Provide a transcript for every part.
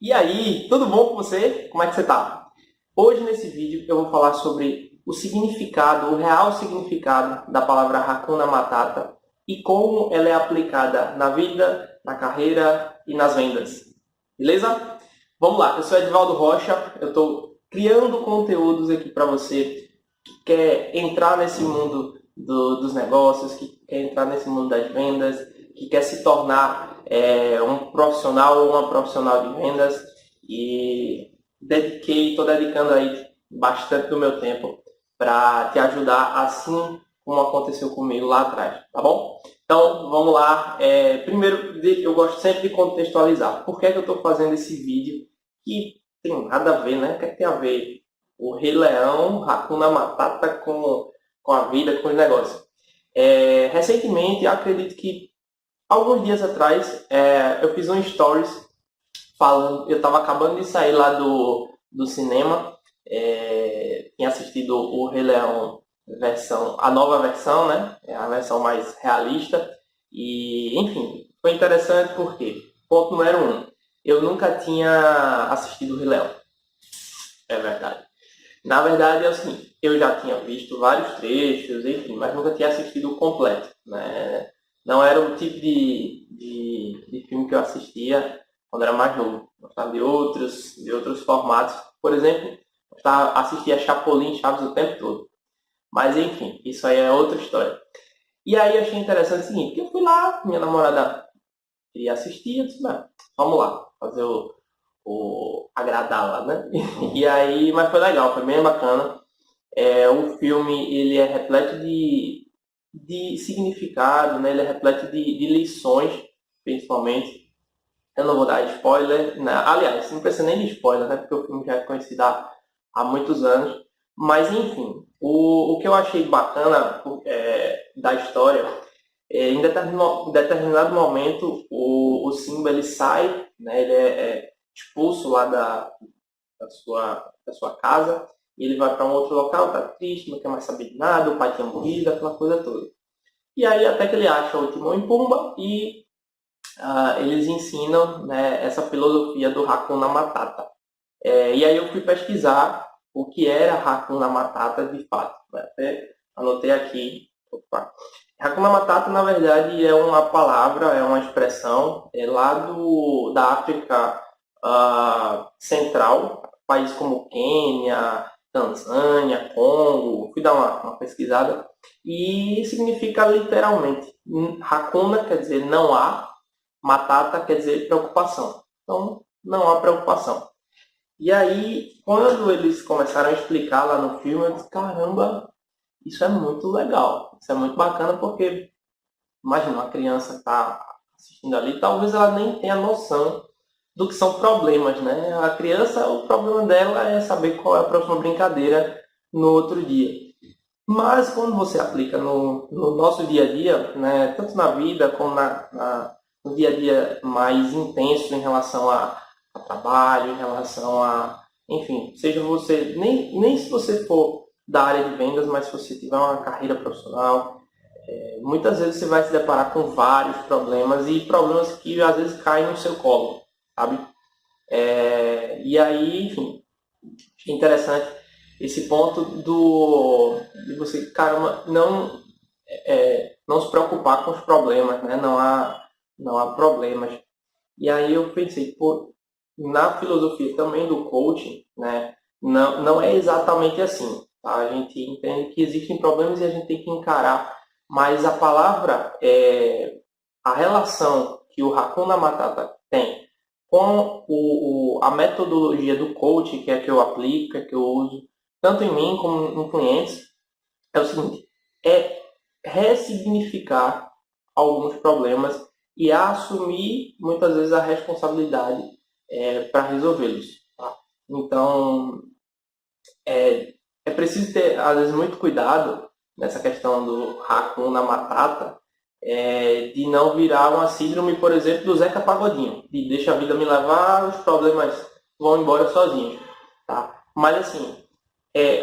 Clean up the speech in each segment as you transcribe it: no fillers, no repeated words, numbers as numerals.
E aí, tudo bom com você? Como é que você tá? Hoje nesse vídeo eu vou falar sobre o significado, o real significado da palavra Hakuna Matata e como ela é aplicada na vida, na carreira e nas vendas. Beleza? Vamos lá, eu sou Edvaldo Rocha, eu estou criando conteúdos aqui para você que quer entrar nesse mundo dos negócios, que quer entrar nesse mundo das vendas, que quer se tornar um profissional ou uma profissional de vendas, e estou dedicando aí bastante do meu tempo para te ajudar, assim como aconteceu comigo lá atrás, tá bom? Então vamos lá. Primeiro, eu gosto sempre de contextualizar. Por que é que eu estou fazendo esse vídeo que tem nada a ver, né? O que é que tem a ver o Rei Leão, Hakuna Matata com a vida, com os negócios? Recentemente, acredito que alguns dias atrás, eu fiz um stories falando, eu estava acabando de sair lá do cinema, tinha assistido o Rei Leão a nova versão, né? A versão mais realista. E, enfim, foi interessante porque, ponto número 1, eu nunca tinha assistido o Rei Leão. É verdade. Na verdade é o seguinte, eu já tinha visto vários trechos, enfim, mas nunca tinha assistido o completo, né? Não era o tipo de filme que eu assistia quando era mais novo. Eu gostava de outros formatos. Por exemplo, assistia Chapolin e Chaves o tempo todo. Mas enfim, isso aí é outra história. E aí eu achei interessante o seguinte, que eu fui lá, minha namorada queria assistir, eu disse, vamos lá, fazer o agradá-la, né? E aí, mas foi legal, foi bem bacana. O filme ele é repleto de significado, né? Ele é repleto de lições, principalmente. Eu não vou dar spoiler, né? Aliás, não precisa nem de spoiler, né? Porque o filme já é conhecido há muitos anos. Mas, enfim, o que eu achei bacana da história, em determinado momento, o Simba ele sai, né? Ele é expulso lá da sua casa, e ele vai para um outro local, tá triste, não quer mais saber de nada, o pai tinha morrido, aquela coisa toda. E aí até que ele acha o Timão e Pumba e eles ensinam, né, essa filosofia do Hakuna Matata. E aí eu fui pesquisar o que era Hakuna Matata de fato. Né? Até anotei aqui. Opa. Hakuna Matata, na verdade, é uma palavra, é uma expressão lá da África Central, países como Quênia, Tanzânia, Congo. Fui dar uma pesquisada. E significa literalmente, Hakuna quer dizer não há, Matata quer dizer preocupação. Então, não há preocupação. E aí, quando eles começaram a explicar lá no filme, eu disse, caramba, isso é muito legal. Isso é muito bacana porque, imagina, uma criança está assistindo ali, talvez ela nem tenha noção do que são problemas, né? A criança, o problema dela é saber qual é a próxima brincadeira no outro dia. Mas quando você aplica no nosso dia a dia, né, tanto na vida como no dia a dia mais intenso em relação a trabalho, em relação enfim, seja você, nem se você for da área de vendas, mas se você tiver uma carreira profissional, muitas vezes você vai se deparar com vários problemas e problemas que às vezes caem no seu colo, sabe? E aí, enfim, achei interessante esse ponto de você, caramba, não se preocupar com os problemas, né? Não há problemas. E aí eu pensei, pô, na filosofia também do coaching, né? Não é exatamente assim. Tá? A gente entende que existem problemas e a gente tem que encarar, mas a palavra, a relação que o Hakuna Matata tem com a metodologia do coaching, que é a que eu aplico, que é a que eu uso, tanto em mim como em clientes, é o seguinte, é ressignificar alguns problemas e assumir muitas vezes a responsabilidade para resolvê-los. Tá? Então, é preciso ter, às vezes, muito cuidado nessa questão do Hakuna Matata, de não virar uma síndrome, por exemplo, do Zeca Pagodinho, de deixa a vida me levar, os problemas vão embora sozinhos. Tá? Mas, assim,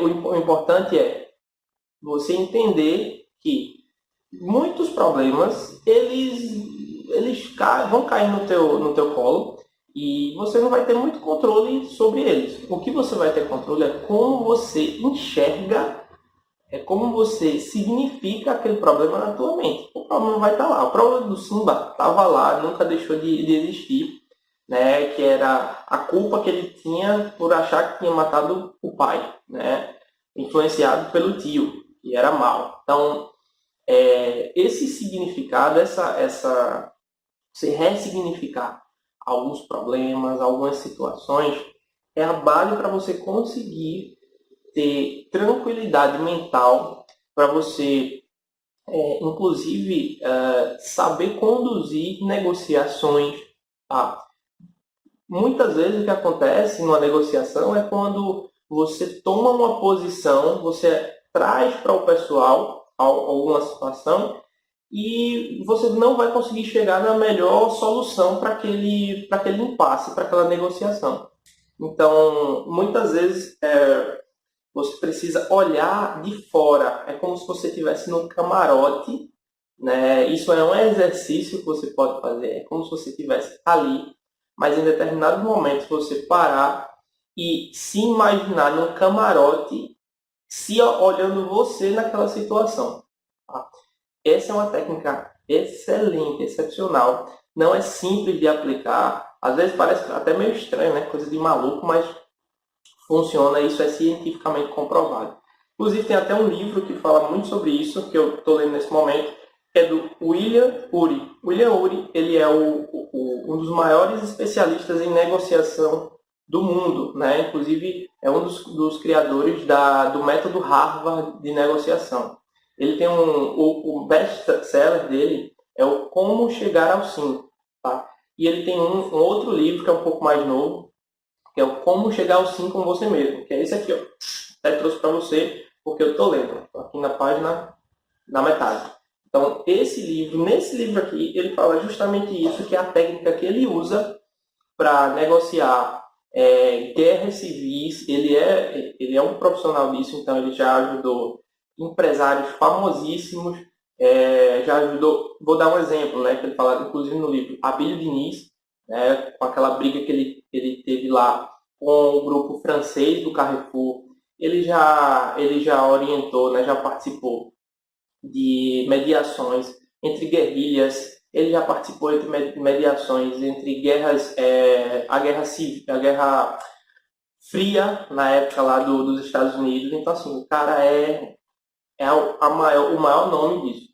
o importante é você entender que muitos problemas, eles vão cair no teu colo e você não vai ter muito controle sobre eles. O que você vai ter controle é como você enxerga, é como você significa aquele problema na tua mente. O problema vai estar lá. O problema do Simba estava lá, nunca deixou de existir, né? Que era a culpa que ele tinha por achar que tinha matado o pai, né? Influenciado pelo tio, que era mau. Então, esse significado, você ressignificar alguns problemas, algumas situações, é a base para você conseguir ter tranquilidade mental, para você, inclusive, saber conduzir negociações. Tá? Muitas vezes o que acontece numa negociação é quando você toma uma posição, você traz para o pessoal alguma situação e você não vai conseguir chegar na melhor solução para aquele impasse, para aquela negociação. Então, muitas vezes, você precisa olhar de fora. É como se você estivesse num camarote, né? Isso é um exercício que você pode fazer. É como se você estivesse ali, mas em determinados momentos você parar e se imaginar num camarote, se olhando você naquela situação. Tá? Essa é uma técnica excelente, excepcional. Não é simples de aplicar. Às vezes parece até meio estranho, né? Coisa de maluco, mas funciona. Isso é cientificamente comprovado. Inclusive tem até um livro que fala muito sobre isso, que eu estou lendo nesse momento, que é do William Ury. William Ury, ele é um dos maiores especialistas em negociação do mundo, né? Inclusive é um dos criadores do método Harvard de negociação. Ele tem o best-seller dele é o Como Chegar ao Sim, tá? E ele tem um outro livro que é um pouco mais novo, que é o Como Chegar ao Sim com Você Mesmo, que é esse aqui, ó. Até trouxe para você, porque eu estou lendo, tô aqui na página, na metade. Então, nesse livro aqui, ele fala justamente isso, que é a técnica que ele usa para negociar guerras civis. Ele é um profissional disso, então ele já ajudou empresários famosíssimos, já ajudou, vou dar um exemplo, né, que ele fala inclusive no livro, Abílio Diniz, né, com aquela briga que ele teve lá com o grupo francês do Carrefour. Ele já orientou, né, já participou de mediações entre guerrilhas. Ele já participou de mediações entre guerras, a guerra civil, a guerra fria na época lá dos Estados Unidos. Então assim, o cara o maior nome disso.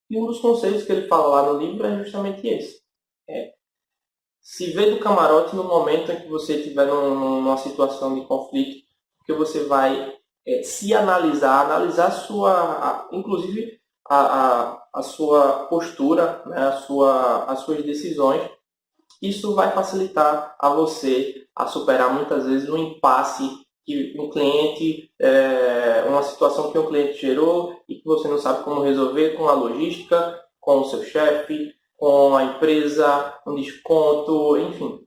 E um dos conceitos que ele fala lá no livro é justamente esse. Se vê do camarote no momento em que você estiver numa situação de conflito, que você vai se analisar inclusive a sua postura, né, as suas decisões. Isso vai facilitar a você a superar muitas vezes um impasse que um cliente, uma situação que um cliente gerou e que você não sabe como resolver com a logística, com o seu chefe, com a empresa, um desconto, enfim.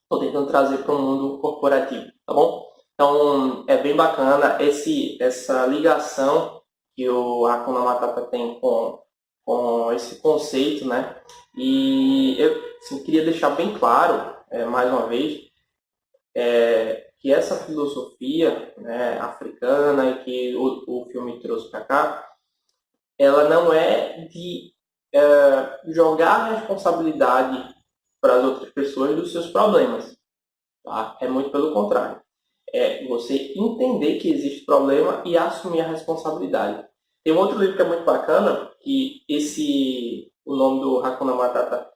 Estou tentando trazer para o mundo corporativo, tá bom? Então, é bem bacana essa ligação que o Hakuna Matata tem com esse conceito, né? E eu assim, queria deixar bem claro, mais uma vez, que essa filosofia, né, africana e que o filme trouxe para cá, ela não é de jogar a responsabilidade para as outras pessoas dos seus problemas. Tá? É muito pelo contrário. É você entender que existe problema e assumir a responsabilidade. Tem um outro livro que é muito bacana, que o nome do Hakuna Matata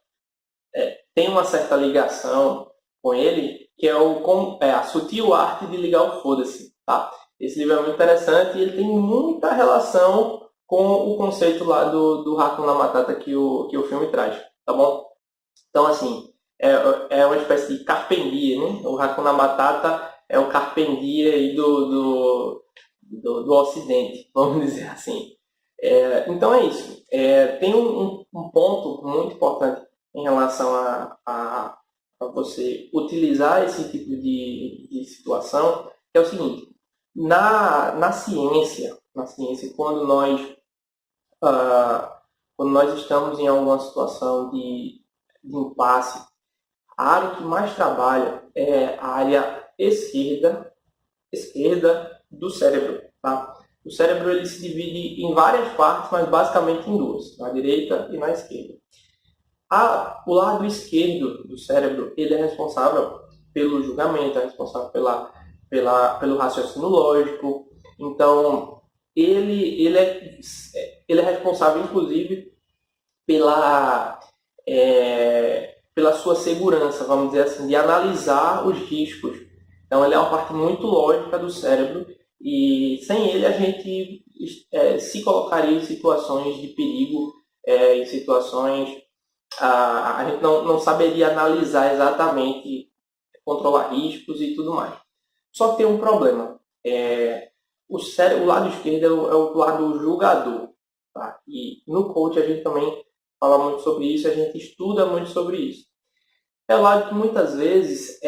tem uma certa ligação com ele, que é a sutil arte de ligar o foda-se. Tá? Esse livro é muito interessante e ele tem muita relação com o conceito lá do Hakuna Matata que o filme traz. Tá bom? Então, assim, é uma espécie de Carpe Diem, né? O Hakuna Matata é o Carpe Diem aí do Ocidente, vamos dizer assim. Então é isso. Tem um ponto muito importante em relação a você utilizar esse tipo de situação, que é o seguinte: na ciência, quando nós estamos em alguma situação de impasse, a área que mais trabalha é a área esquerda do cérebro. Tá? O cérebro ele se divide em várias partes, mas basicamente em duas, na direita e na esquerda. O lado esquerdo do cérebro ele é responsável pelo julgamento, é responsável pelo raciocínio lógico. Então, ele é responsável, inclusive, pela sua segurança, vamos dizer assim, de analisar os riscos. Então, ele é uma parte muito lógica do cérebro e sem ele a gente se colocaria em situações de perigo, em situações a gente não saberia analisar exatamente, controlar riscos e tudo mais. Só que tem um problema. O lado esquerdo é o lado julgador. Tá? E no coach a gente também fala muito sobre isso, a gente estuda muito sobre isso. É o lado que muitas vezes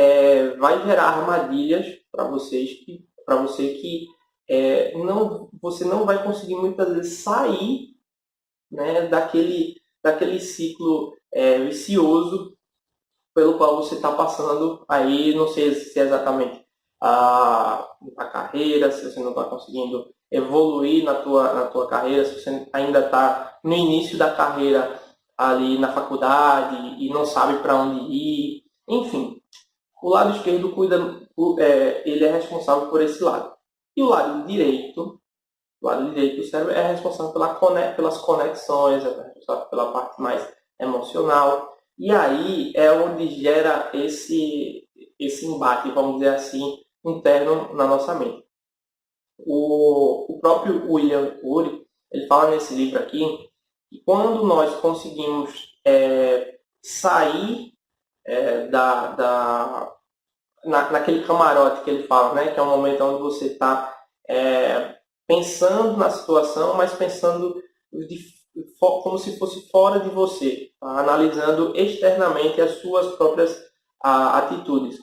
vai gerar armadilhas para você que você não vai conseguir muitas vezes sair, né, daquele ciclo vicioso pelo qual você está passando aí, não sei se é exatamente a carreira, se você não está conseguindo evoluir na tua carreira, se você ainda está no início da carreira ali na faculdade e não sabe para onde ir, enfim. O lado esquerdo ele é responsável por esse lado. E o lado direito do cérebro é responsável pelas conexões, é responsável pela parte mais emocional. E aí é onde gera esse embate, vamos dizer assim, interno na nossa mente. O próprio William Ury, ele fala nesse livro aqui, que quando nós conseguimos sair naquele camarote que ele fala, né, que é um momento onde você está pensando na situação, mas pensando como se fosse fora de você, tá? Analisando externamente as suas próprias atitudes.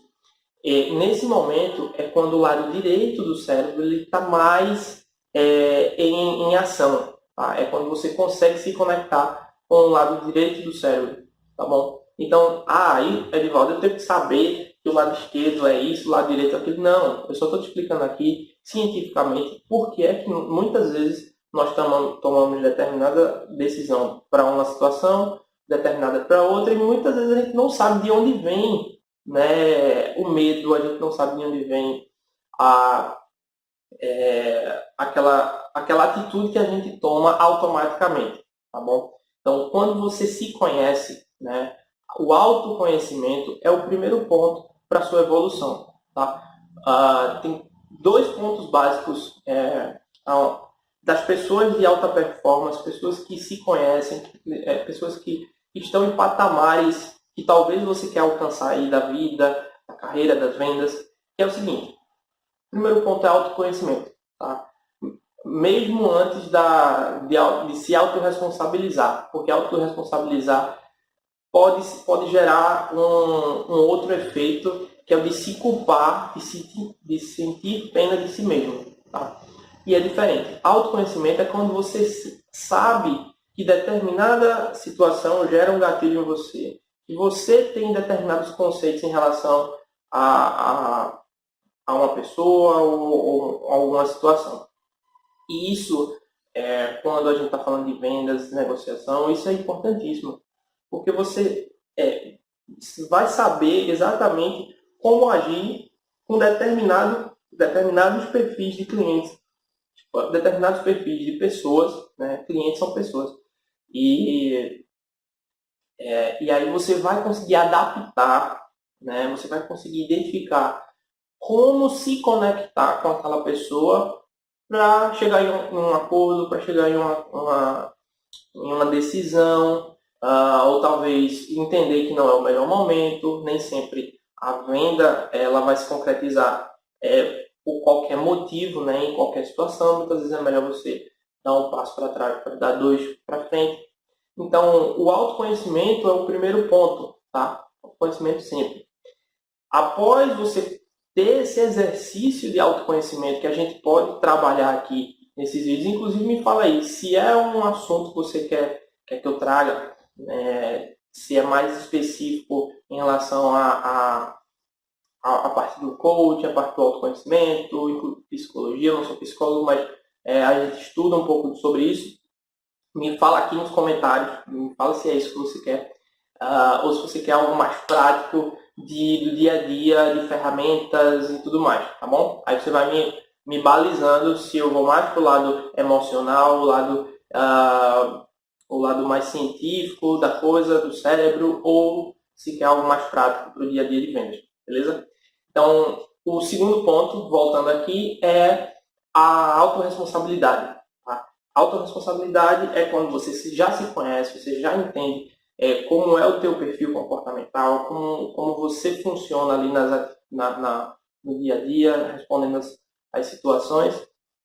E nesse momento é quando o lado direito do cérebro está mais em ação. Tá? É quando você consegue se conectar com o lado direito do cérebro. Tá bom? Então, aí, Edivaldo, eu tenho que saber que o lado esquerdo é isso, o lado direito é aquilo. Não, eu só estou te explicando aqui, cientificamente, por que é que muitas vezes nós tomamos determinada decisão para uma situação, determinada para outra, e muitas vezes a gente não sabe de onde vem, né, o medo, a gente não sabe de onde vem aquela atitude que a gente toma automaticamente. Tá bom? Então, quando você se conhece, né, o autoconhecimento é o primeiro ponto para a sua evolução. Tá? Tem dois pontos básicos das pessoas de alta performance, pessoas que se conhecem, pessoas que estão em patamares que talvez você quer alcançar aí da vida, da carreira, das vendas, que é o seguinte. O primeiro ponto é autoconhecimento. Tá? Mesmo antes de se autorresponsabilizar, porque autorresponsabilizar pode gerar um outro efeito, que é o de se culpar, de sentir pena de si mesmo. Tá? E é diferente. Autoconhecimento é quando você sabe que determinada situação gera um gatilho em você, que você tem determinados conceitos em relação a uma pessoa ou a alguma situação. E isso, quando a gente está falando de vendas, negociação, isso é importantíssimo. Porque você vai saber exatamente como agir com determinados perfis de clientes, determinados perfis de pessoas, né? Clientes são pessoas. E aí você vai conseguir adaptar, né? Você vai conseguir identificar como se conectar com aquela pessoa para chegar em um acordo, para chegar em uma decisão, ou talvez entender que não é o melhor momento. Nem sempre a venda ela vai se concretizar por qualquer motivo, né, em qualquer situação. Muitas vezes é melhor você dar um passo para trás para dar dois para frente. Então, o autoconhecimento é o primeiro ponto, tá? O conhecimento sempre. Após você ter esse exercício de autoconhecimento que a gente pode trabalhar aqui nesses vídeos, inclusive me fala aí, se é um assunto que você quer que eu traga, se é mais específico em relação a parte do coach, a parte do autoconhecimento, psicologia. Eu não sou psicólogo, mas a gente estuda um pouco sobre isso. Me fala aqui nos comentários, me fala se é isso que você quer, ou se você quer algo mais prático do dia a dia, de ferramentas e tudo mais, tá bom? Aí você vai me balizando se eu vou mais para o lado emocional, o lado mais científico da coisa, do cérebro, ou se quer algo mais prático para o dia a dia de vendas, beleza? Então, o segundo ponto, voltando aqui, é a autorresponsabilidade. Tá? A autorresponsabilidade é quando você já se conhece, você já entende como é o teu perfil comportamental, como você funciona ali no dia a dia, respondendo as situações,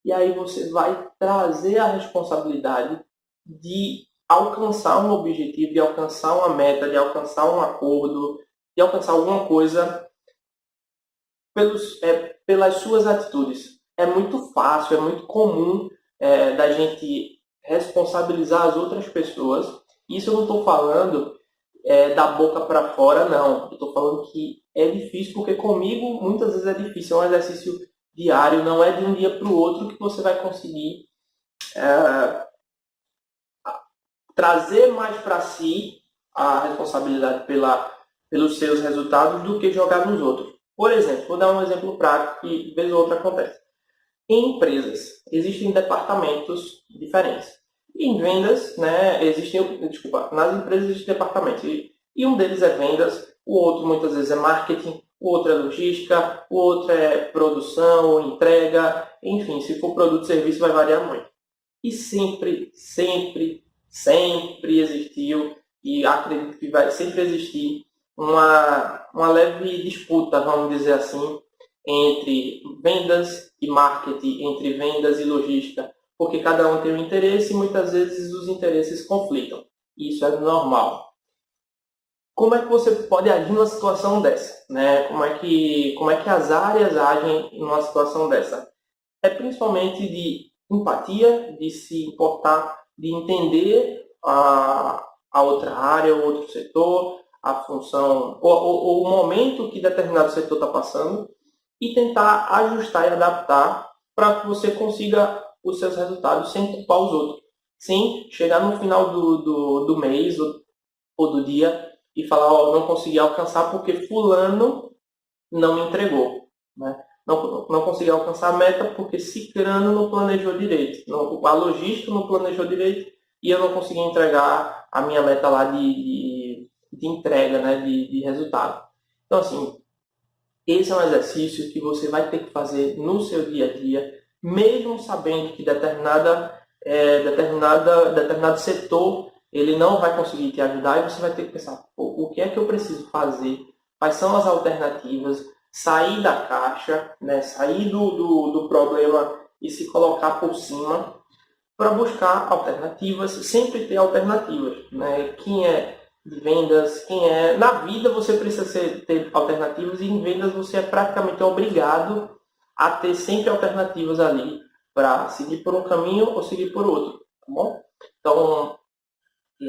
e aí você vai trazer a responsabilidade de alcançar um objetivo, de alcançar uma meta, de alcançar um acordo, de alcançar alguma coisa pelas suas atitudes. É muito fácil, é muito comum da gente responsabilizar as outras pessoas. Isso eu não estou falando da boca para fora, não. Eu estou falando que é difícil, porque comigo muitas vezes é difícil. É um exercício diário, não é de um dia para o outro que você vai conseguir trazer mais para si a responsabilidade pelos seus resultados do que jogar nos outros. Por exemplo, vou dar um exemplo prático que de vez ou outra acontece. Em empresas, existem departamentos diferentes. Em vendas, né, nas empresas existem departamentos. E um deles é vendas, o outro muitas vezes é marketing, o outro é logística, o outro é produção, entrega, enfim, se for produto e serviço vai variar muito. E sempre existiu, e acredito que vai sempre existir, uma leve disputa, vamos dizer assim, entre vendas e marketing, entre vendas e logística, porque cada um tem um interesse e muitas vezes os interesses conflitam. Isso é normal. Como é que você pode agir numa situação dessa? Né? Como é que as áreas agem numa situação dessa? É principalmente de empatia, de se importar, de entender a outra área, o outro setor, a função, ou o momento que determinado setor está passando, e tentar ajustar e adaptar para que você consiga os seus resultados sem culpar os outros. Sem chegar no final do mês ou do dia e falar, não consegui alcançar porque fulano não me entregou. Né? Não consegui alcançar a meta porque ciclano não planejou direito. A logística não planejou direito e eu não consegui entregar a minha meta lá de entrega, né? de resultado. Então, assim, esse é um exercício que você vai ter que fazer no seu dia a dia, mesmo sabendo que determinado setor ele não vai conseguir te ajudar, e você vai ter que pensar, o que é que eu preciso fazer, quais são as alternativas, sair da caixa, né? Sair do problema e se colocar por cima para buscar alternativas, sempre ter alternativas. Né? Quem é de vendas, na vida você precisa ter alternativas, e em vendas você é praticamente obrigado a ter sempre alternativas ali para seguir por um caminho ou seguir por outro, tá bom? Então,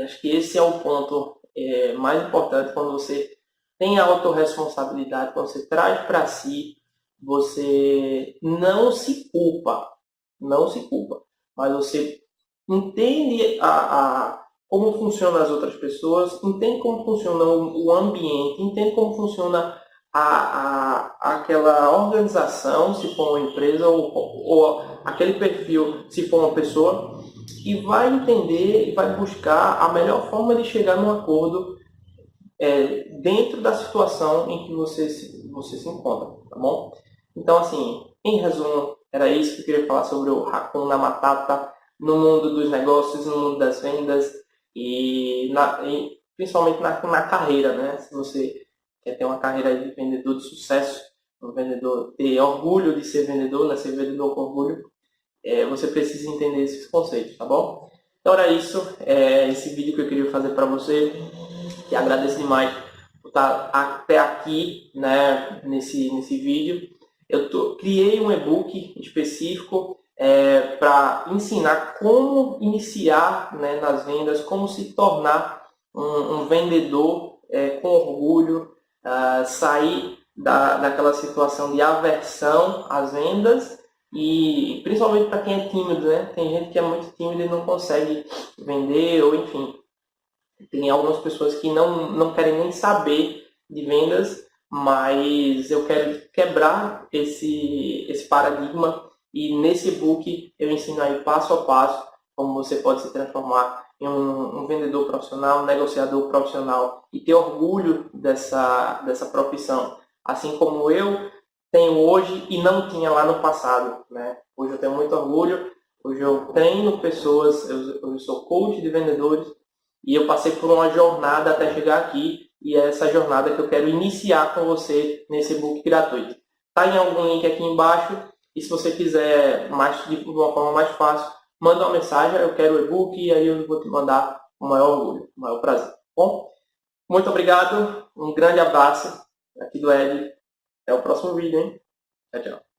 acho que esse é o ponto mais importante quando você tem a autorresponsabilidade, quando você traz para si, você não se culpa, mas você entende como funcionam as outras pessoas, entende como funciona o ambiente, entende como funciona aquela organização, se for uma empresa, ou aquele perfil, se for uma pessoa, e vai entender e vai buscar a melhor forma de chegar num acordo dentro da situação em que você se encontra, tá bom? Então, assim, em resumo, era isso que eu queria falar sobre o Hakuna Matata no mundo dos negócios, no mundo das vendas e principalmente na carreira, né? Se você quer ter uma carreira de vendedor de sucesso, um vendedor, ter orgulho de ser vendedor, né? Ser vendedor com orgulho, você precisa entender esses conceitos, tá bom? Então era isso, esse vídeo que eu queria fazer para você, que agradeço demais por estar até aqui, né, nesse vídeo. Eu criei um e-book específico para ensinar como iniciar, né, nas vendas, como se tornar um vendedor com orgulho, sair daquela situação de aversão às vendas, e principalmente para quem é tímido, né? Tem gente que é muito tímida e não consegue vender, ou enfim, tem algumas pessoas que não querem nem saber de vendas, mas eu quero quebrar esse paradigma, e nesse e-book eu ensino aí passo a passo como você pode se transformar em um vendedor profissional, um negociador profissional, e ter orgulho dessa profissão, assim como eu tenho hoje e não tinha lá no passado, né? Hoje eu tenho muito orgulho, hoje eu treino pessoas, eu sou coach de vendedores, e eu passei por uma jornada até chegar aqui, e é essa jornada que eu quero iniciar com você nesse e-book gratuito. Está em algum link aqui embaixo, e se você quiser de uma forma mais fácil, manda uma mensagem, eu quero o e-book, e aí eu vou te mandar com o maior orgulho, com o maior prazer. Bom, muito obrigado, um grande abraço aqui do Ed. Até o próximo vídeo, hein? Tchau, tchau.